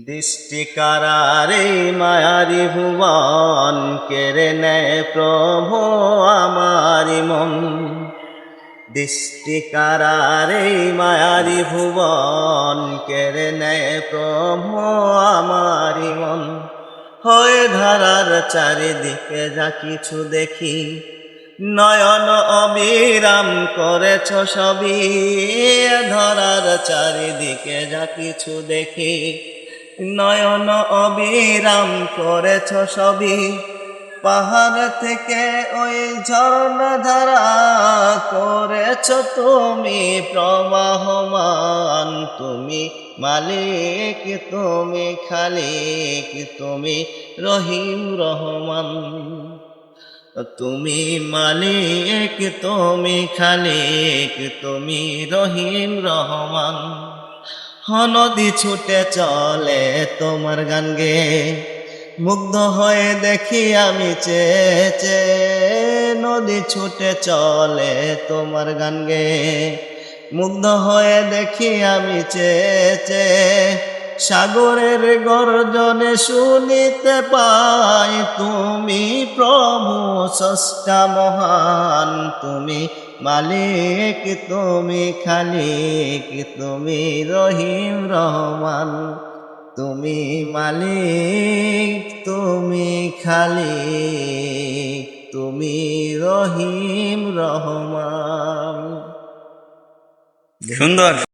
দৃষ্টি কারারে মায়ারি ভুবন কেড়ে নেয় প্রভু আমারি মন। দৃষ্টি কারারে মায়ারি ভুবন কেড়ে নেয় প্রভু আমারি মন। হয়ে ধারার চারিদিকে যা কিছু দেখি, নয়ন অবিরাম করেছ সবই। ধরার চারিদিকে যা কিছু দেখি, নয়ন অবিরাম করেছ সবই। পাহাড় থেকে ওই ঝর্ণা ধারা করেছ তুমি প্রবাহমান। তুমি মালিক, তুমি খালিক, তুমি রহিম রহমান। তুমি মালিক, তুমি খালিক, তুমি রহিম রহমান। নদী ছুটে চলে তোমার গান গে, মুগ্ধ হয়ে দেখি আমি চেয়ে। নদী ছুটে চলে তোমার গান গে, মুগ্ধ হয়ে দেখি আমি চেয়ে। সাগরের গর্জনে শুনিতে পাই, তুমি প্রভু স্রষ্টা মহান। তুমি মালিক, তুমি খালিক, তুমি রহিম রহমান। তুমি মালিক, তুমি খালিক, তুমি রহিম রহমান। সুন্দর।